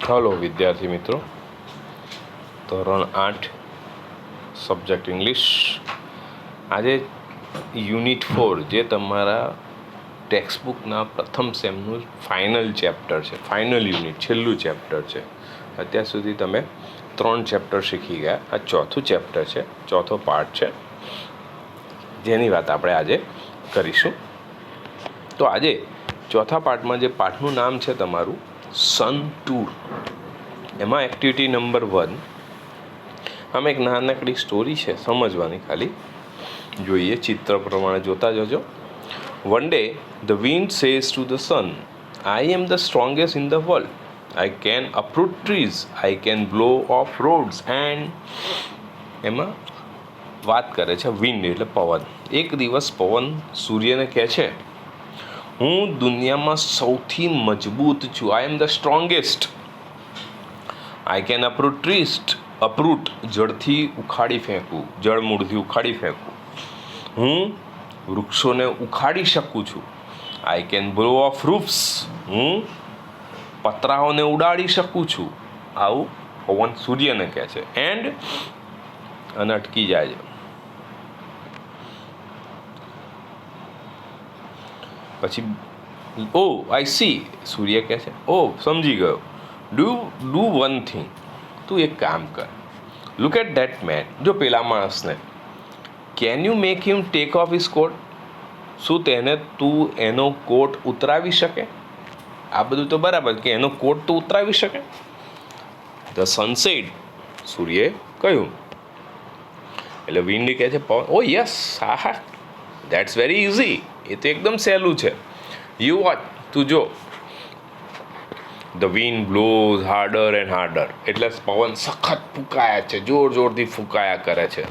Hello વિદ્યાર્થી મિત્રો, ધોરણ 8 સબ્જેક્ટ ઇંગ્લિશ. આજે યુનિટ 4 જે તમારા ટેક્સ્ટબુકના પ્રથમ સેમનું ફાઇનલ ચેપ્ટર છે, ફાઇનલ યુનિટ, છેલ્લું ચેપ્ટર છે. અત્યાર સુધી તમે 3 ચેપ્ટર શીખી ગયા. આ ચોથું ચેપ્ટર છે, ચોથો પાર્ટ છે, જેની વાત આપણે આજે કરીશું. તો આજે ચોથા પાર્ટમાં જે પાઠનું નામ છે તમારું સન ટૂર, એમાં એક્ટિવિટી નંબર 1. આમાં એક નાનકડી સ્ટોરી છે, સમજવાની ખાલી. જોઈએ, ચિત્ર પ્રમાણે જોતા જજો. One day the wind says to the sun, I am the strongest in the world. I can uproot trees, I can blow of rods and. એમાં વાત કરે છે વિન્ડ એટલે પવન. એક દિવસ પવન સૂર્યને કહે છે, હું દુનિયામાં સૌથી મજબૂત છું. I am the strongest. I can uproot trees, uproot જળથી ઉખાડી ફેંકવું, જળ મૂળથી ઉખાડી ફેંકવું. હું વૃક્ષોને ઉખાડી શકું છું. I can blow off roofs, હું પતરાઓને ઉડાડી શકું છું. આવું પવન સૂર્યને કહે છે. એન્ડ અને અટકી જાય છે. પછી ઓ આઈ સી, સૂર્ય કહે છે, ઓ સમજી ગયો. ડુ વન થિંગ, તું એક કામ કર. લુક એટ ધેટ મેન, જો પેલા માણસને. Can you make him take off his coat, શું તું એનો કોટ ઉતરાવી શકે? આ બધું તો બરાબર કે એનો કોટ તો ઉતરાવી શકે. ધ સનસેટ, સૂર્યે કહ્યું. એટલે વિન્ડ કહે છે પવન, ઓ યસ, હા હા, ધેટ્સ વેરી ઇઝી, એ તો એકદમ સહેલું છે. યુ વોચ, તું જો. The wind blows harder and harder, એટલે પવન સખત ફૂંકાયા છે, જોર જોરથી ફૂંકાયા કરે છે.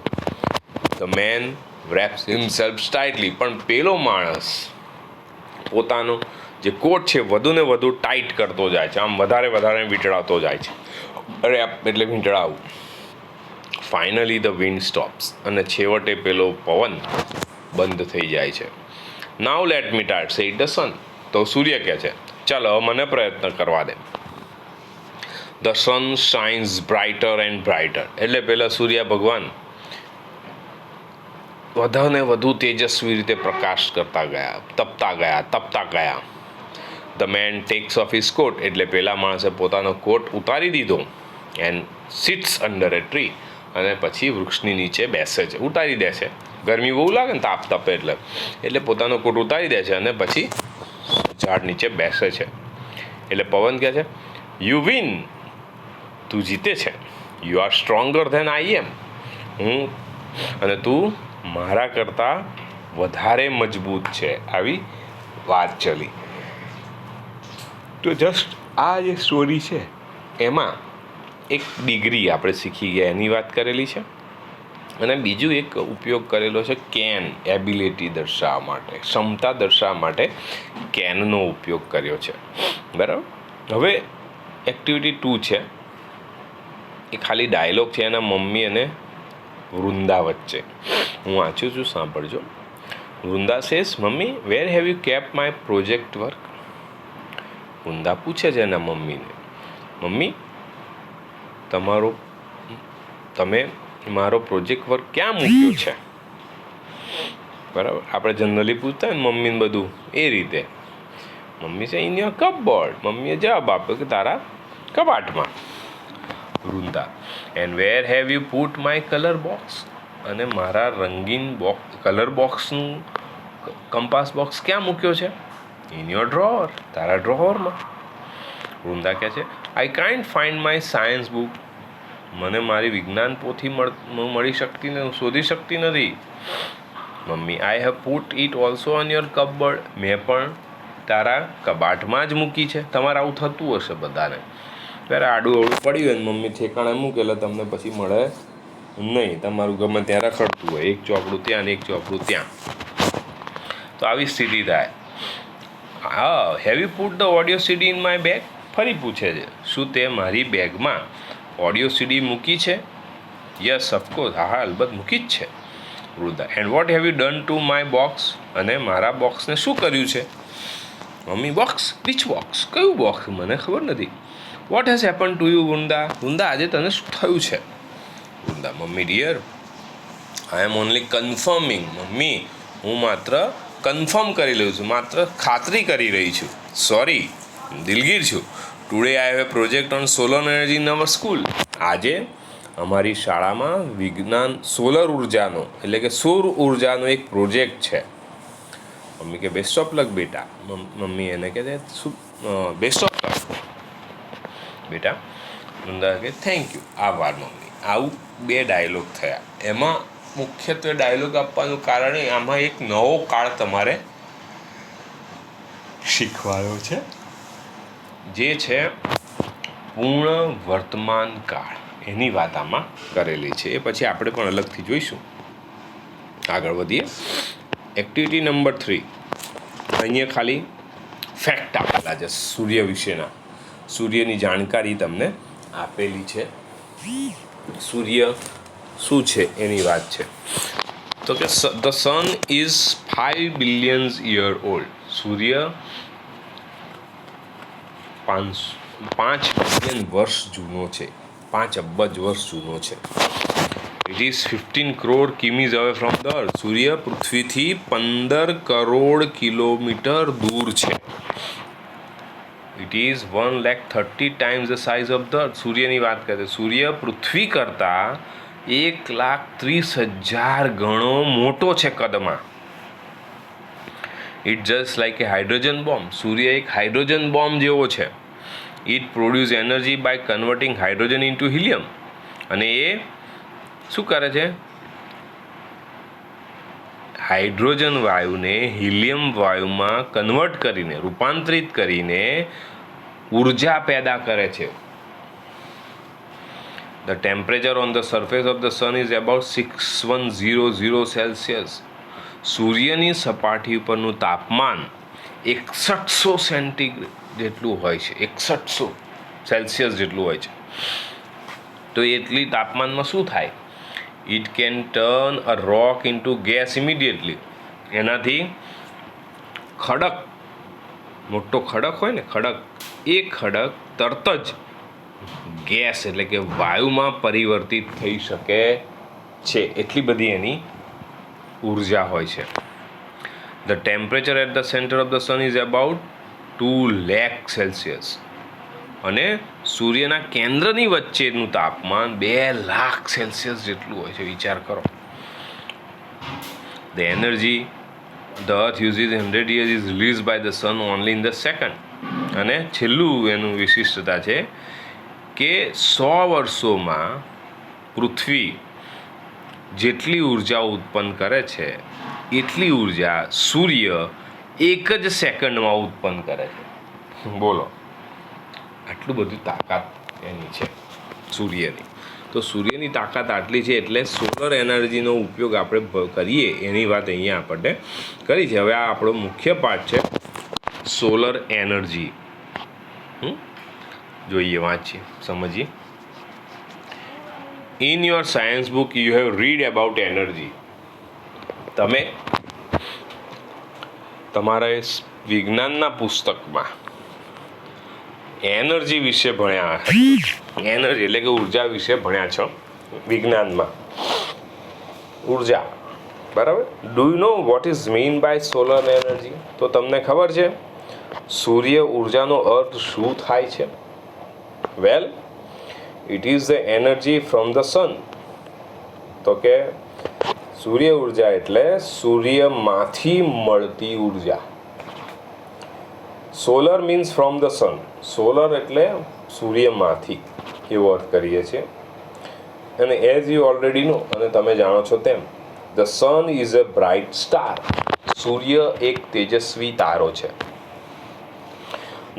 The man wraps himself tightly, પણ પેલો માણસ પોતાનો જે કોટ છે વધુ ને વધુ ટાઈટ કરતો જાય છે, આમ વધારે વધારે વીંટળાતો જાય છે. રેપ એટલે વીંટળાવું. ફાઇનલી ધ વિન્ડ સ્ટોપ્સ, અને છેવટે પેલો પવન બંધ થઈ જાય છે. Now let me start said the sun, તો સૂર્ય કહે છે, ચાલો મને પ્રયત્ન કરવા દે. The sun shines brighter and brighter, એટલે પેલા સૂર્ય ભગવાન વધારે વધુ તેજસ્વી રીતે પ્રકાશ કરતા ગયા, તપતા ગયા. The man takes off his coat, એટલે પેલા માણસે પોતાનો કોટ ઉતારી દીધો. And sits under a tree, અને પછી વૃક્ષની નીચે બેસે છે, ઉતારી દે છે. ગરમી બહુ લાગે ને, તાપ તપે એટલે પોતાનો કોટ ઉતારી દે છે અને પછી ઝાડ નીચે બેસે છે. એટલે પવન કહે છે, યુ વિન, તું જીતે છે. You are stronger than I am, અને તું મારા કરતાં વધારે મજબૂત છે. આવી વાત ચલી. તો જસ્ટ આ જે સ્ટોરી છે એમાં એક ડિગ્રી આપણે શીખી ગયા એની વાત કરેલી છે, અને બીજું એક ઉપયોગ કરેલો છે કેન, એબિલિટી દર્શાવવા માટે, ક્ષમતા દર્શાવવા માટે કેનનો ઉપયોગ કર્યો છે. બરાબર. હવે એક્ટિવિટી 2 છે, એ ખાલી ડાયલોગ છે એના મમ્મી અને વૃંદા વચ્ચે. હું વાંચું છું, સાંભળજો. Vrinda says, mummy where have you kept my project work. Vrinda પૂછે છે એના મમ્મીને, મમ્મી તમે મારો પ્રોજેક્ટ વર્ક ક્યાં મૂક્યો છે? બરાબર, આપણે જનરલી પૂછતા હોય ને મમ્મીને બધું એ રીતે. મમ્મી છે ઇન યોર કપબોર્ડ, મમ્મીએ જવાબ આપ્યો કે તારા કબાટમાં. Vrinda, and where have you put my colour box, અને મારા રંગીન કલર બોક્સનું કંપાસ બોક્સ ક્યાં મૂક્યો છે? ઇન યોર ડ્રોવર, તારા ડ્રોવરમાં. વૃંદા કહે છે, I can't find my science book, મને મારી વિજ્ઞાન પોથી શોધી શકતી નથી. Mummy, I have put it also on your cupboard, મેં પણ તારા કબાટમાં જ મૂકી છે. તમારે આવું થતું હશે બધાને. ત્યારે આડું અવળું પડ્યું હોય ને મમ્મી ઠેકાણે મૂકે એટલે તમને પછી મળે નહીં. તમારું ગમે ત્યાં રખડતું હોય, એક ચોપડું ત્યાં ને એક ચોપડું ત્યાં. તો આવી સ્થિતિ થાય. હા, have you put the audio CD in my bag, ફરી પૂછે છે, શું તે મારી બેગમાં ઓડિયો સીડી મૂકી છે? યસ ઓફકોર્સ, હા અલબત્ત મૂકી જ છે. વૃદ્ધા, and what have you done to my box, અને મારા બોક્સને શું કર્યું છે? Mummy box? Which box? કયું બોક્સ? મને ખબર નથી. What has happen to you Vrinda? Vrinda આજે તને શું થયું છે? Vrinda, mummy dear, I am only confirming. Mummy, હું માત્ર કન્ફર્મ કરી લઉં છું, માત્ર ખાતરી કરી રહી છું. સોરી, દિલગીર છું. Today I have a project on solar energy in our school. આજે અમારી શાળામાં વિજ્ઞાન સોલર ઉર્જાનો એટલે કે સૌર ઉર્જાનો એક પ્રોજેક્ટ છે. મમ્મી કે બેસ્ટ ઓફ લક બેટા. મમ્મી એને કહે છે શું બેસ્ટ ઓફ લક બેટા. વૃંદા કે થેન્ક યુ, આભાર મમ્મી. આવું 2 ડાયલોગ થયા. એમાં મુખ્યત્વે ડાયલોગ આપવાનું કારણ આમાં એક નવો કાળ તમારે શીખવાયો છે, જે છે પૂર્ણ વર્તમાન કાળ. એની વાત આમાં કરેલી છે. એ પછી આપણે પણ અલગથી જોઈશું. આગળ વધીએ. Activity number 3. અહીંયા ખાલી ફેક્ટ આપેલા છે સૂર્ય વિશેના. સૂર્યની જાણકારી તમને આપેલી છે. સૂર્ય શું છે એની વાત છે. તો કે the sun is 5 billion year old. Surya 5 billion વર્ષ જૂનો છે. 5 અબજ વર્ષ જૂનો છે. ઇટ ઇઝ 15 કરોડ કિમીઝ અવે ફ્રોમ ધ અર્થ. સૂર્ય પૃથ્વીથી 15 કરોડ કિલોમીટર દૂર છે. It is 130 times the size of the earth. સૂર્યની વાત કરીએ, સૂર્ય પૃથ્વી કરતાં 1,30,000 ગણો મોટો છે કદમાં. It just like a hydrogen bomb. સૂર્ય એક હાઇડ્રોજન બોમ્બ જેવો છે. It produce energy by converting hydrogen into helium. અને એ શું કરે છે? હાઇડ્રોજન વાયુને હિલિયમ વાયુમાં કન્વર્ટ કરીને, રૂપાંતરિત કરીને ઉર્જા પેદા કરે છે. The temperature on the surface of the sun is about 6100 celsius. સૂર્યની સપાટી ઉપરનું તાપમાન 6100 સેન્ટીગ્રેડ જેટલું હોય છે. 6100 સેલ્સિયસ જેટલું હોય છે. તો એટલી તાપમાનમાં શું થાય? It can turn a rock into gas immediately. એનાથી ખડક, મોટો ખડક હોય ને, ખડક, એ ખડક તરત જ ગેસ એટલે કે વાયુમાં પરિવર્તિત થઈ શકે છે. એટલી બધી એની ઉર્જા હોય છે. The temperature at the centre of the sun is about 2 lakh celsius. અને સૂર્યના કેન્દ્રની વચ્ચેનું તાપમાન 2 લાખ સેલ્સિયસ જેટલું હોય છે. વિચાર કરો. The energy the earth uses 100 years is release by the sun only in the second. અને છેલ્લું એનું વિશિષ્ટતા છે કે 100 વર્ષોમાં પૃથ્વી જેટલી ઉર્જા ઉત્પન્ન કરે છે એટલી ઉર્જા સૂર્ય 1 જ સેકન્ડમાં ઉત્પન્ન કરે છે. બોલો, આટલું બધું તાકાત એની છે સૂર્યની. તો સૂર્યની તાકાત આટલી છે એટલે સોલર એનર્જીનો ઉપયોગ આપણે કરીએ એની વાત અહીંયા આપણને કરી છે. હવે આ આપણો મુખ્ય પાઠ છે સોલર એનર્જી. જોઈએ, વાંચીએ, સમજીએ. In your science book you have read about energy. તમે તમારા વિજ્ઞાનના પુસ્તકમાં એનર્જી વિશે ભણ્યા. એનર્જી એટલે કે ઉર્જા વિશે ભણ્યા છો વિજ્ઞાનમાં. ઉર્જા, બરાબર. Do you know what is mean by solar energy? તો તમને ખબર છે સૂર્ય ઉર્જાનો અર્થ શું થાય છે? Well, it is the energy from the sun. તો કે સૂર્ય ઉર્જા એટલે સૂર્યમાંથી મળતી ઉર્જા. Solar means from the sun. Solar એટલે સૂર્યમાંથી, એવો અર્થ કરીએ છીએ. અને એઝ યુ ઓલરેડી નો, અને તમે જાણો છો તેમ, the sun is a bright star. સૂર્ય એક તેજસ્વી તારો છે.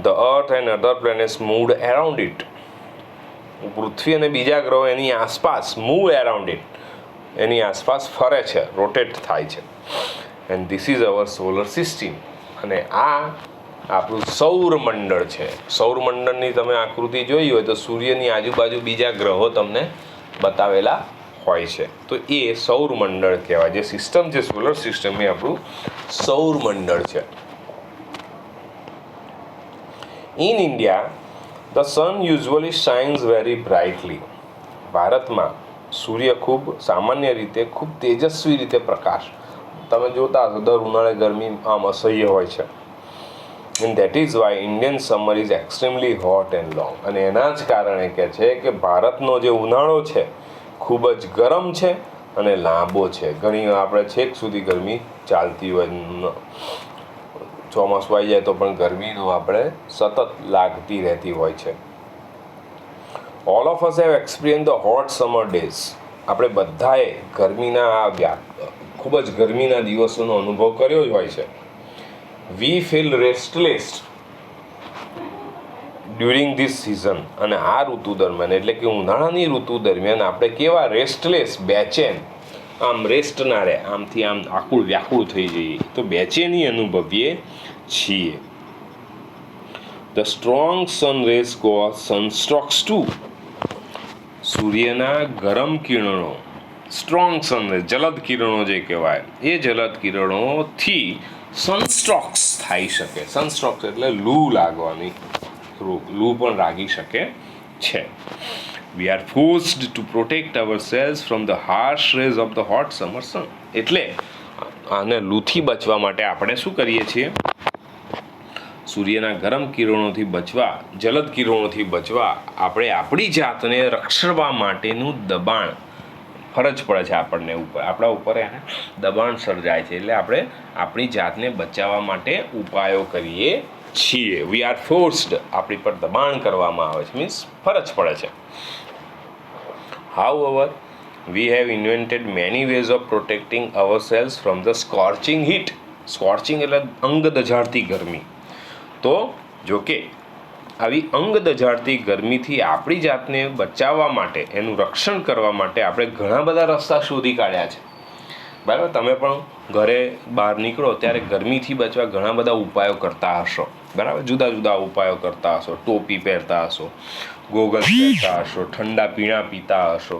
The earth and other planets move around it. પૃથ્વી અને બીજા ગ્રહો એની આસપાસ મૂવ અરાઉન્ડ ઇટ, એની આસપાસ ફરે છે, રોટેટ થાય છે. And this is our solar system. અને આ આપણું સૌરમંડળ છે. સૌરમંડળની તમે આકૃતિ જોઈ હોય તો સૂર્યની આજુબાજુ બીજા ગ્રહો તમને બતાવેલા હોય છે. તો એ સૌરમંડળ કહેવાય. જે સિસ્ટમ છે સોલર સિસ્ટમ એ આપણું સૌરમંડળ છે. In India the sun usually shines very brightly. ભારતમાં સૂર્ય ખૂબ સામાન્ય રીતે ખૂબ તેજસ્વી રીતે પ્રકાશ, તમે જોતા હશો દર ઉનાળે ગરમી આમ અસહ્ય હોય છે. And that is why Indian summer is extremely hot and long. અને એના જ કારણે કહે છે કે ભારતનો જે ઉનાળો છે ખૂબ જ ગરમ છે અને લાંબો છે. ઘણી આપણે છેક સુધી ગરમી ચાલતી હોય, ચોમાસું આવી જાય તો પણ ગરમીનો આપણે સતત લાગતી રહેતી હોય છે. All of us have experience the hot summer days. આપણે બધાએ ગરમીના ખૂબ જ ગરમીના દિવસોનો અનુભવ કર્યો જ હોય છે. વી feel restless during this season. અને આ ઋતુ દરમિયાન એટલે કે ઉનાળાની ઋતુ દરમિયાન આપણે કેવા રેસ્ટલેસ, બેચેન, આમ રેસ્ટ ના રહે, આમથી આમ આકુળ વ્યાકુળ થઈ જઈએ તો બેચેની અનુભવીએ છીએ. The strong sun rays cause sunstrokes too. સૂર્યના ગરમ કિરણો, સ્ટ્રોંગ સનરેઝ, જલદ કિરણો જે કહેવાય, એ જલદ કિરણોથી સનસ્ટ્રોક્સ થઈ શકે. સનસ્ટ્રોક્સ એટલે લૂ લાગવાની રોગ, લૂ પણ લાગી શકે છે. We are forced to protect our cells from the harsh rays of the hot summer sun. એટલે આને લૂથી બચવા માટે આપણે શું કરીએ છીએ? સૂર્યના ગરમ કિરણોથી બચવા, જલદ કિરણોથી બચવા આપણે આપણી જાતને રક્ષવા માટેનું દબાણ, ફરજ પડે છે આપણને ઉપર, આપણા ઉપર એને દબાણ સર્જાય છે. એટલે આપણે આપણી જાતને બચાવવા માટે ઉપાયો કરીએ છીએ. વી આર ફોર્સ્ડ, આપણી પર દબાણ કરવામાં આવે છે, મીન્સ ફરજ પડે છે. However, we have invented many ways of protecting ourselves from the scorching heat. Scorching એટલે અંગ દઝાડતી ગરમી. તો જો કે આવી અંગ દઝાડતી ગરમીથી આપણી જાતને બચાવવા માટે, એનું રક્ષણ કરવા માટે આપણે ઘણા બધા રસ્તા શોધી કાઢ્યા છે. બરાબર, તમે પણ ઘરે બહાર નીકળો ત્યારે ગરમીથી બચવા ઘણા બધા ઉપાયો કરતા હશો. બરાબર, જુદા જુદા ઉપાયો કરતા હશો. ટોપી પહેરતા હશો, ગોગલ્સ પહેરતા હશો, ઠંડા પીણા પીતા હશો,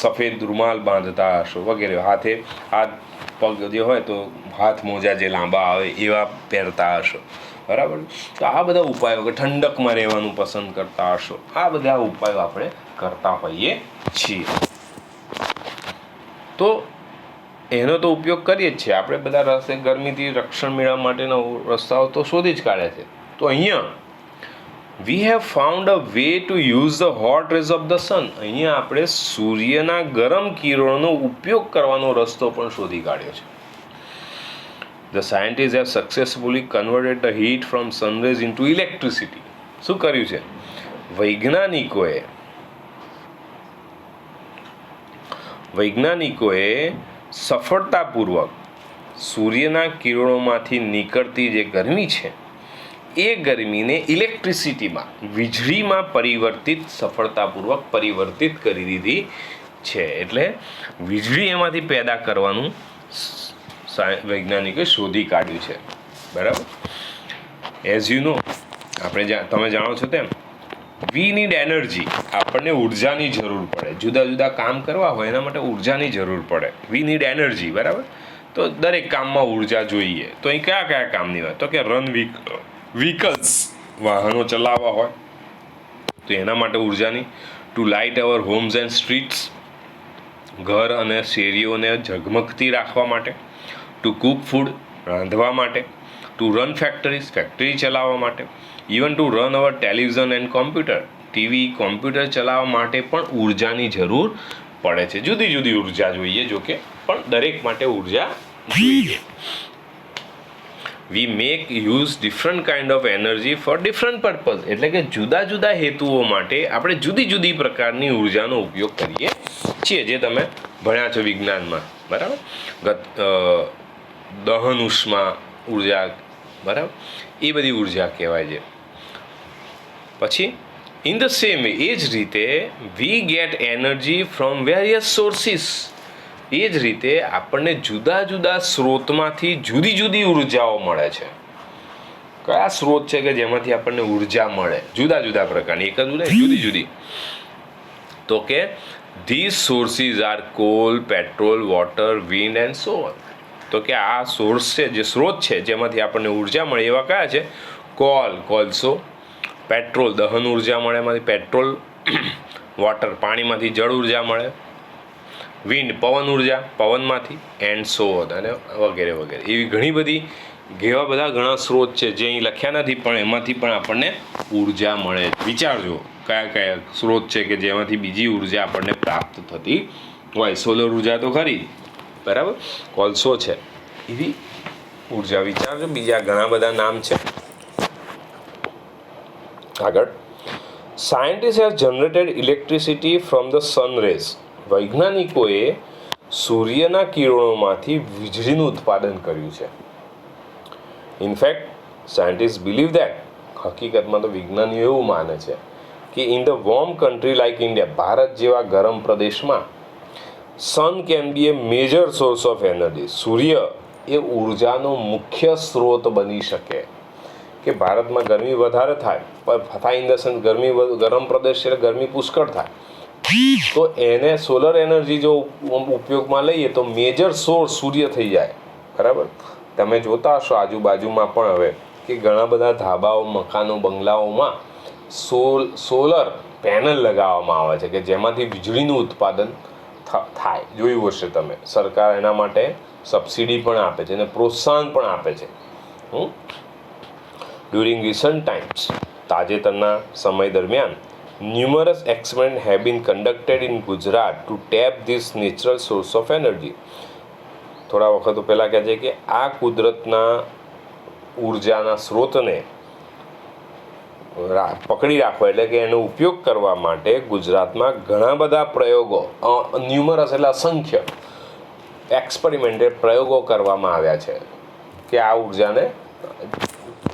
સફેદ રૂમાલ બાંધતા હશો વગેરે. હાથ પગ જે હોય તો હાથ મોજા જે લાંબા આવે એવા પહેરતા હશો. બરાબર, તો આ બધા ઉપાયો, કે ઠંડકમાં રહેવાનું પસંદ કરતા હશો, આ બધા ઉપાયો આપણે કરતા હોઈએ છીએ. તો એનો તો ઉપયોગ કરીએ જ છીએ આપણે બધા. રસ્તે ગરમીથી રક્ષણ મેળવવા માટેના રસ્તાઓ તો શોધી જ કાઢે છે. તો અહીંયા we have found a way to use the hot rays of the sun. અહીંયા આપણે સૂર્યના ગરમ કિરણોનો ઉપયોગ કરવાનો રસ્તો પણ શોધી કાઢ્યો છે. The scientist have successfully converted the heat from sunrays into electricity. શું કર્યું છે? વૈજ્ઞાનિકોએ સફળતાપૂર્વક સૂર્યના કિરણોમાંથી નીકળતી જે ગરમી છે એ ગરમીને ઇલેક્ટ્રિસિટીમાં, વીજળીમાં સફળતાપૂર્વક પરિવર્તિત કરી દીધી છે. એટલે વીજળી એમાંથી પેદા કરવાનું વૈજ્ઞાનિકોએ શોધી કાઢ્યું છે. બરાબર, એઝ યુ નો, તમે જાણો છો તેમ, વી નીડ એનર્જી. આપણને ઉર્જાની જરૂર પડે. જુદા જુદા કામ કરવા હોય એના માટે ઉર્જાની જરૂર પડે. We need energy. બરાબર, તો દરેક કામમાં ઉર્જા જોઈએ. તો અહીં કયા કયા કામની વાત? તો કે રન વ્હીકલ્સ, વાહનો ચલાવવા હોય તો એના માટે ઉર્જાની. To light our homes and streets, ઘર અને શેરીઓને ઝગમગતી રાખવા માટે. ટુ કુક ફૂડ, રાંધવા માટે. ટુ રન ફેક્ટરીઝ, ફેક્ટરી ચલાવવા માટે. Even to run our television and computer, TV, computer ચલાવવા માટે પણ ઉર્જાની જરૂર પડે છે. જુદી જુદી ઉર્જા જોઈએ જોકે, પણ દરેક માટે ઉર્જા જોઈએ. We make use different kind of energy for different purpose. એટલે કે જુદા જુદા હેતુઓ માટે આપણે જુદી જુદી પ્રકારની ઉર્જાનો ઉપયોગ કરીએ છીએ, જે તમે ભણ્યા છો વિજ્ઞાનમાં. બરાબર, દહન ઉષ્મા ઉર્જા, બરાબર, એ બધી ઉર્જા કહેવાય છે. પછી ઇન ધ સેમ વે, એ જ રીતે we get energy from various sources. એ જ રીતે આપણને જુદા જુદા સ્ત્રોતમાંથી જુદી જુદી ઉર્જાઓ મળે છે. કયા સ્ત્રોત છે કે જેમાંથી આપણને ઉર્જા મળે? જુદા જુદા પ્રકારની, એક જ નહીં, જુદી જુદી. તો કે these sources are coal, petrol, water, wind and so on. તો કે આ સોર્સ છે, જે સ્ત્રોત છે જેમાંથી આપણને ઉર્જા મળે, એવા કયા છે? કોલ, કોલસો, પેટ્રોલ દહન ઉર્જા મળે, એમાંથી પેટ્રોલ. વોટર પાણીમાંથી જળ ઉર્જા મળે. વિન્ડ પવન ઉર્જા પવનમાંથી, એન્ડ સો ઓન, અને વગેરે વગેરે. એવી ઘણી બધી એવા બધા ઘણા સ્ત્રોત છે જે અહીં લખ્યા નથી, પણ એમાંથી પણ આપણને ઉર્જા મળે. વિચારજો કયા કયા સ્ત્રોત છે કે જેમાંથી બીજી ઉર્જા આપણને પ્રાપ્ત થતી હોય. સોલર ઉર્જા તો ખરી, બરાબર, કોલસો છે, એવી ઉર્જા વિચારજો. બીજા ઘણા બધા નામ છે. આગળ, scientist has generated electricity from the sun rays. વૈજ્ઞાનિકોએ સૂર્યના કિરણોમાંથી વીજળીનું ઉત્પાદન કર્યું છે. ઇનફેક્ટ સાયન્ટિસ્ટ બિલીવ દેટ, હકીકતમાં તો વિજ્ઞાનીઓ એવું માને છે કે in the warm country like India, ભારત જેવા ગરમ પ્રદેશમાં sun can be a major source of energy. સૂર્ય એ ઉર્જાનો મુખ્ય સ્ત્રોત બની શકે. કે ભારતમાં ગરમી વધારે થાય, ઇન ધ સેન્સ ગરમ પ્રદેશ એટલે ગરમી પુષ્કળ થાય, તો એને સોલર એનર્જી જો ઉપયોગમાં લઈએ તો મેજર સોર્સ સૂર્ય થઈ જાય. બરાબર, તમે જોતા હશો આજુબાજુમાં પણ હવે કે ઘણા બધા ધાબાઓ, મકાનો, બંગલાઓમાં સોલર પેનલ લગાવવામાં આવે છે કે જેમાંથી વીજળીનું ઉત્પાદન થાય. જોયું હશે તમે. સરકાર એના માટે સબસિડી પણ આપે છે અને પ્રોત્સાહન પણ આપે છે. ડ્યુરિંગ રિસન્ટ ટાઈમ્સ, તાજેતરના સમય દરમિયાન, numerous experiment have been conducted in Gujarat to tap this natural source of energy. થોડા વખતો પહેલાં કહે છે કે આ કુદરતના ઉર્જાના સ્ત્રોતને પકડી રાખવા, એટલે કે એનો ઉપયોગ કરવા માટે ગુજરાતમાં ઘણા બધા પ્રયોગો, ન્યુમરસ એટલે અસંખ્ય, એક્સપેરિમેન્ટેડ પ્રયોગો કરવામાં આવ્યા છે કે આ ઉર્જાને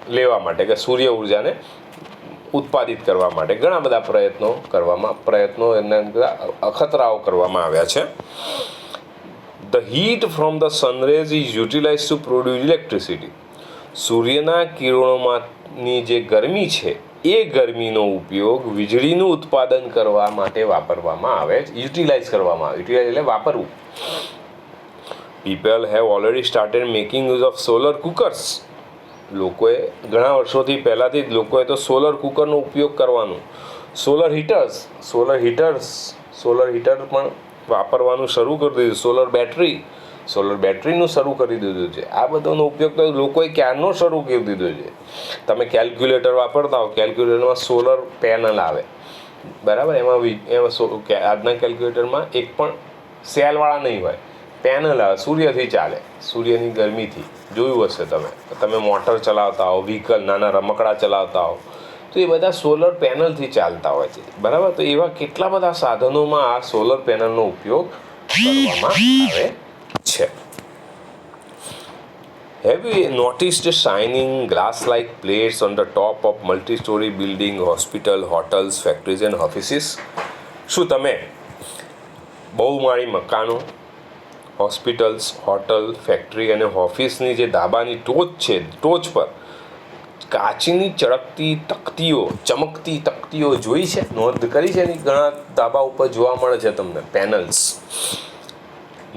લેવા માટે, કે સૂર્ય ઉર્જાને ઉત્પાદિત કરવા માટે ઘણા બધા પ્રયત્નો એના અખતરાઓ કરવામાં આવ્યા છે. The heat from the sun rays is utilise to produce electricity. સૂર્યના કિરણોમાંની જે ગરમી છે એ ગરમીનો ઉપયોગ વીજળીનું ઉત્પાદન કરવા માટે વાપરવામાં આવે છે. યુટિલાઇઝ કરવામાં આવે, યુટિલાઇઝ એટલે વાપરવું. People have already started making use of solar cookers. લોકોએ ઘણા વર્ષોથી પહેલાંથી જ લોકોએ તો સોલર કુકરનો ઉપયોગ કરવાનો. સોલર હીટર પણ વાપરવાનું શરૂ કરી દીધું. સોલર બેટરીનું શરૂ કરી દીધું છે. આ બધાનો ઉપયોગ તો લોકોએ ક્યારનો શરૂ કરી દીધો છે. તમે કેલ્ક્યુલેટર વાપરતા હો, કેલ્ક્યુલેટરમાં સોલર પેનલ આવે, બરાબર, એમાં આજના કેલ્ક્યુલેટરમાં એક પણ સેલવાળા નહીં હોય, પેનલ આવે, સૂર્યથી ચાલે, સૂર્યની ગરમીથી. જોયું હશે તમે મોટર ચલાવતા હો, વ્હીકલ, નાના રમકડા ચલાવતા હો, તો એ બધા સોલર પેનલથી ચાલતા હોય છે. બરાબર, તો એવા કેટલા બધા સાધનોમાં આ સોલર પેનલનો ઉપયોગ કરવામાં આવે છે. Have you noticed shining glass-like plates on the top of multi-story building, hospital, hotels, factories and offices? શું તમે બહુમાળી મકાનો, હોસ્પિટલ્સ, હોટલ, ફેક્ટરી અને ઓફિસની જે ધાબાની ટોચ પર કાચની ચમકતી તકતીઓ જોઈ છે? નોંધ કરી છે? ઘણા ધાબા ઉપર જોવા મળે છે તમને પેનલ્સ.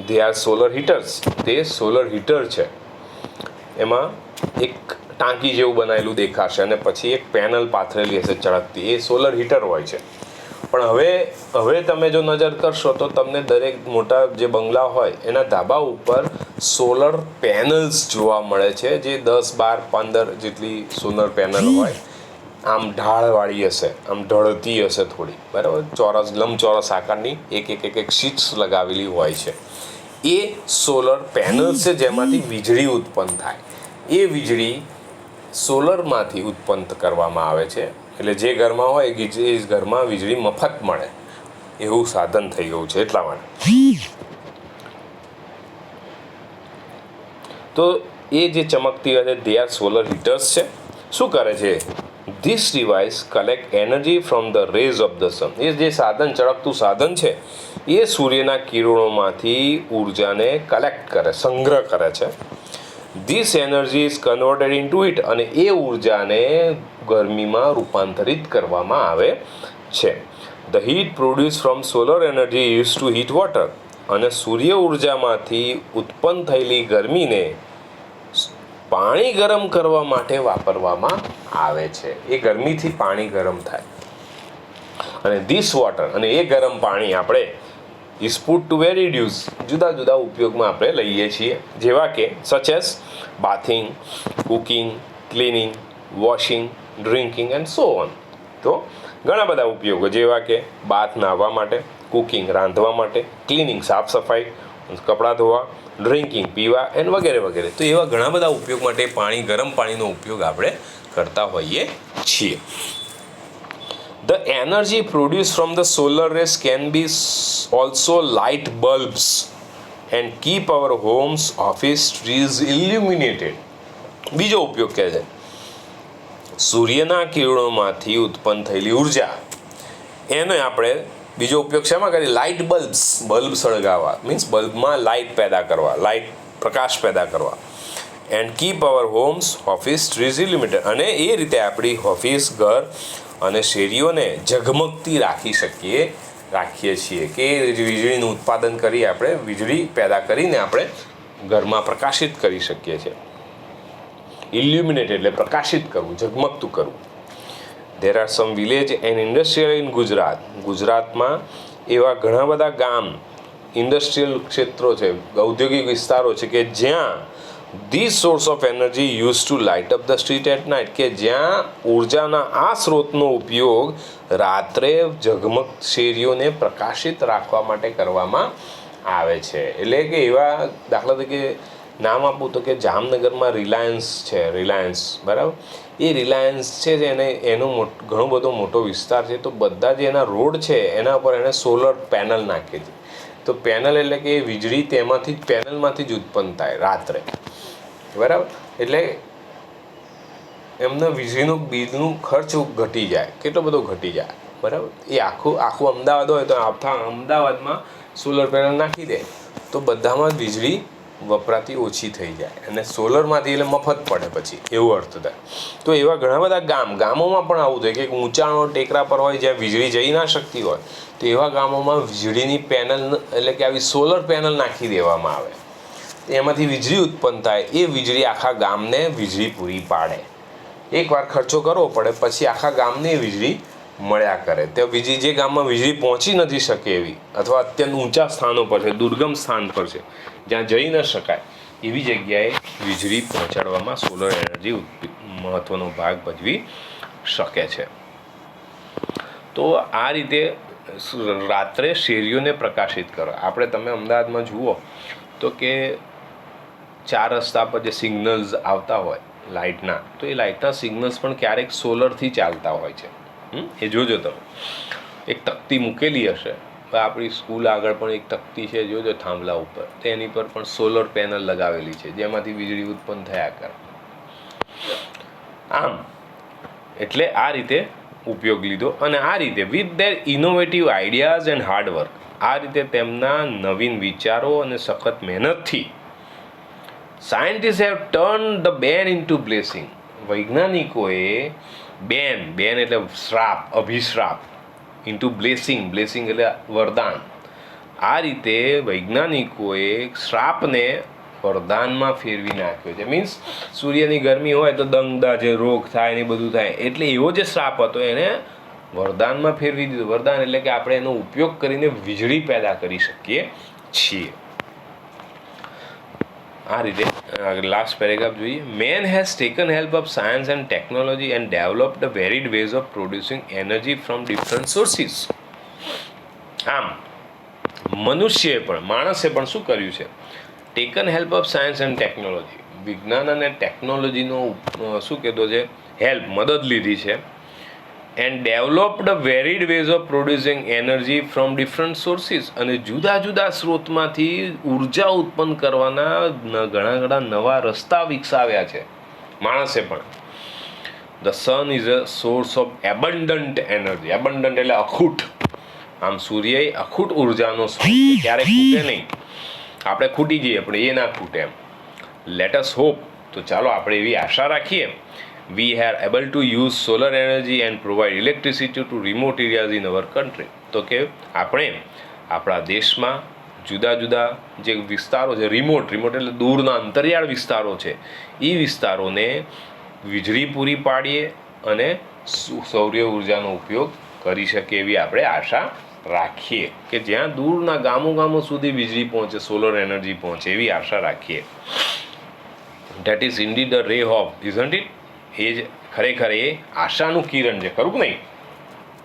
They are solar હીટર્સ. તે સોલર હીટર છે. એમાં એક ટાંકી જેવું બનાવેલું દેખાશે અને પછી એક પેનલ પાથરેલી હશે ચળકતી. એ સોલર હીટર હોય છે. પણ હવે તમે જો નજર કરશો તો તમને દરેક મોટા જે બંગલા હોય એના ધાબા ઉપર સોલર પેનલ્સ જોવા મળે છે, જે 10, 12, 15 જેટલી સોલર પેનલ હોય. આમ ઢાળવાળી હશે, આમ ઢળતી હશે થોડી, બરાબર, લંબચોરસ આકારની એક શીટ્સ લગાવેલી હોય છે. એ સોલર પેનલ્સ છે જેમાંથી વીજળી ઉત્પન્ન થાય. એ વીજળી સોલરમાંથી ઉત્પન્ન કરવામાં આવે છે. એટલે જે ઘરમાં હોય એ ઘરમાં વીજળી મફત મળે એવું સાધન થઈ ગયું છે. એટલા માટે તો એ જે ચમકતી હોય છે, દે આર સોલર હીટર્સ છે. શું કરે છે? This device collect energy from the rays of the sun. એ જે ચળકતું સાધન છે એ સૂર્યના કિરણોમાંથી ઉર્જાને કલેક્ટ કરે, સંગ્રહ કરે છે. This energy is converted into heat. અને એ ઉર્જાને ગરમીમાં રૂપાંતરિત કરવામાં આવે છે. The heat produce from solar energy use two heat water. અને સૂર્ય ઉર્જામાંથી ઉત્પન્ન થયેલી ગરમીને પાણી ગરમ કરવા માટે વાપરવામાં આવે છે. એ ગરમીથી પાણી ગરમ થાય અને ધીસ વોટર, અને એ ગરમ પાણી આપણે ઇઝ પુટ ટુ વેરિડ યુઝ, જુદા જુદા ઉપયોગમાં આપણે લઈએ છીએ, જેવા કે such as bathing, cooking, cleaning, washing, drinking and so on. તો ઘણા બધા ઉપયોગો, જેવા કે બાથ નાહવા માટે, કુકિંગ રાંધવા માટે, ક્લિનિંગ સાફ સફાઈ, કપડાં ધોવા, ડ્રિંકિંગ પીવા એન્ડ વગેરે વગેરે. તો એવા ઘણા બધા ઉપયોગ માટે પાણી, ગરમ પાણીનો ઉપયોગ આપણે કરતા હોઈએ છીએ. The energy produced from the solar rays can be also light bulbs and keep our homes, office, trees illuminated. બીજો ઉપયોગ કહે છે, સૂર્યના કિરણોમાંથી ઉત્પન્ન થયેલી ઉર્જા, એને આપણે બીજો ઉપયોગ શેમાં કરીએ? લાઇટ બલ્બ્સ, બલ્બ સળગાવવા, મીન્સ બલ્બમાં લાઇટ પેદા કરવા, લાઇટ પ્રકાશ પેદા કરવા. And keep our homes, office, trees illuminated, અને એ રીતે આપણી ઓફિસ, ઘર અને શેરીઓને ઝગમગતી રાખીએ છીએ કે વીજળીનું ઉત્પાદન કરી, આપણે વીજળી પેદા કરીને આપણે ઘરમાં પ્રકાશિત કરી શકીએ છીએ. ઇલ્યુમિનેટેડ એટલે પ્રકાશિત કરવું, ઝગમગતું કરવું. There are some village and industrial in Gujarat. ગુજરાતમાં એવા ઘણા બધા ગામ, ઇન્ડસ્ટ્રીયલ ક્ષેત્રો છે, ઔદ્યોગિક વિસ્તારો છે કે જ્યાં this source of energy use to light up the street at night, કે જ્યાં ઉર્જાના આ સ્ત્રોતનો ઉપયોગ રાત્રે ઝગમગ શેરીઓને પ્રકાશિત રાખવા માટે કરવામાં આવે છે. એટલે કે એવા દાખલા તરીકે નામ આપું તો કે જામનગરમાં રિલાયન્સ છે, રિલાયન્સ, બરાબર. એ રિલાયન્સ છે એને એનો ઘણો બધો મોટો વિસ્તાર છે, તો બધા જે એના રોડ છે એના ઉપર એણે સોલર પેનલ નાખી હતી. તો પેનલ એટલે કે વીજળી તેમાંથી જ, પેનલમાંથી જ ઉત્પન્ન થાય રાત્રે, બરાબર. એટલે એમના વીજળીનું બિલનું ખર્ચ ઘટી જાય, કેટલો બધો ઘટી જાય, બરાબર. એ આખું અમદાવાદ હોય તો આખા અમદાવાદમાં સોલર પેનલ નાખી દે તો બધામાં જ વીજળી વપરાતી ઓછી થઈ જાય, અને સોલરમાંથી એટલે મફત પડે પછી, એવું અર્થ થાય. તો એવા ઘણા બધા ગામોમાં પણ આવું થાય કે ઊંચાણો ટેકરા પર હોય જ્યાં વીજળી જઈ ના શકતી હોય, તો એવા ગામોમાં વીજળીની પેનલ એટલે કે આવી સોલર પેનલ નાખી દેવામાં આવે, એમાંથી વીજળી ઉત્પન્ન થાય. એ વીજળી આખા ગામને વીજળી પૂરી પાડે. એકવાર ખર્ચો કરવો પડે, પછી આખા ગામને વીજળી મળ્યા કરે. તે વીજળી જે ગામમાં વીજળી પહોંચી નથી શકે એવી, અથવા અત્યંત ઊંચા સ્થાનો પર છે, દુર્ગમ સ્થાન પર છે, જ્યાં જઈ ન શકાય, એવી જગ્યાએ વીજળી પહોંચાડવામાં સોલર એનર્જી મહત્ત્વનો ભાગ ભજવી શકે છે. તો આ રીતે રાત્રે શેરીઓને પ્રકાશિત કરો. તમે અમદાવાદમાં જુઓ તો કે 4 રસ્તા પર જે સિગ્નલ્સ આવતા હોય લાઇટના, તો એ લાઇટના સિગ્નલ્સ પણ ક્યારેક સોલરથી ચાલતા હોય છે. એ જોજો તમે, એક તકતી મૂકેલી હશે, આપણી સ્કૂલ આગળ પણ એક તકતી છે, જોજો થાંભલા ઉપર, તેની પર પણ સોલર પેનલ લગાવેલી છે, જેમાંથી વીજળી ઉત્પન્ન થયા કરે. આમ એટલે આ રીતે ઉપયોગ લીધો, અને આ રીતે with their innovative ideas and hard work, આ રીતે તેમના નવીન વિચારો અને સખત મહેનતથી સાયન્ટિસ્ટ હેવ ટર્ન ધ બેન ઇન્ટુ બ્લેસિંગ. વૈજ્ઞાનિકોએ બેન એટલે શ્રાપ, અભિશ્રાપ, ઇન્ટુ બ્લેસિંગ એટલે વરદાન. આ રીતે વૈજ્ઞાનિકોએ શ્રાપને વરદાનમાં ફેરવી નાખ્યો છે. મીન્સ સૂર્યની ગરમી હોય તો દંગદા જે રોગ થાય ને બધું થાય, એટલે એવો જે શ્રાપ હતો એને વરદાનમાં ફેરવી દીધો. વરદાન એટલે કે આપણે એનો ઉપયોગ કરીને વીજળી પેદા કરી શકીએ છીએ. આ રીતે લાસ્ટ પેરેગ્રાફ જોઈએ. Man has taken help of science and technology and developed varied ways of producing energy from different sources. આમ માણસે પણ શું કર્યું છે? Taken help of science and technology, વિજ્ઞાન અને ટેકનોલોજીનો શું કીધું છે? મદદ લીધી છે. And developed varied ways of producing energy from different sources, અને જુદા જુદા સ્ત્રોતમાંથી ઉર્જા ઉત્પન્ન કરવાના ઘણા નવા રસ્તા વિકસાવ્યા છે માણસે પણ. The sun is a source of abundant energy. Abundant એટલે અખૂટ. આમ સૂર્ય એ અખૂટ ઉર્જાનો સ્ત્રોત છે, ક્યારેય ખૂટે નહીં. આપણે ખૂટી જઈએ પણ એ ના ખૂટે એમ. લેટ અસ હોપ, તો ચાલો આપણે એવી આશા રાખીએ, we are able to use solar energy and provide electricity to remote areas in our country. તો કે આપણે આપણા દેશમાં જુદા જુદા જે વિસ્તારો છે, રિમોટ એટલે દૂરના અંતરિયાળ વિસ્તારો છે, એ વિસ્તારોને વીજળી પૂરી પાડીએ અને સૌર ઉર્જાનો ઉપયોગ કરી શકે એવી આપણે આશા રાખીએ, કે જ્યાં દૂરના ગામો સુધી વીજળી પહોંચે, સોલર એનર્જી પહોંચે એવી આશા રાખીએ. That is indeed the ray of, isn't it? એ જ ખરેખર એ આશાનું કિરણ છે, ખરું કે નહીં?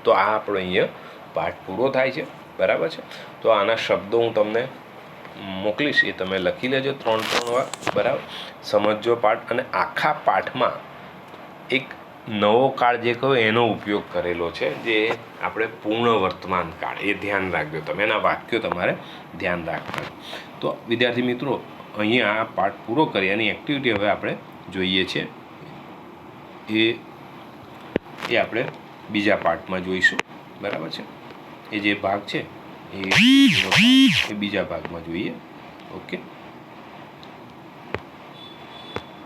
તો આ આપણો અહીંયા પાઠ પૂરો થાય છે. બરાબર છે. તો આના શબ્દો હું તમને મોકલીશ, એ તમે લખી લેજો 3 વાર. બરાબર, સમજજો પાઠ. અને આખા પાઠમાં એક નવો કાળ જે કહ્યો એનો ઉપયોગ કરેલો છે, જે આપણે પૂર્ણ વર્તમાન કાળ, એ ધ્યાન રાખજો તમે. એના વાક્યો તમારે ધ્યાન રાખવા. તો વિદ્યાર્થી મિત્રો, અહીંયા આ પાઠ પૂરો કરી એની એક્ટિવિટી હવે આપણે જોઈએ છે, એ આપણે બીજા પાઠમાં જોઈશું. બરાબર છે. એ જે ભાગ છે એ બીજા ભાગમાં જોઈએ. ઓકે.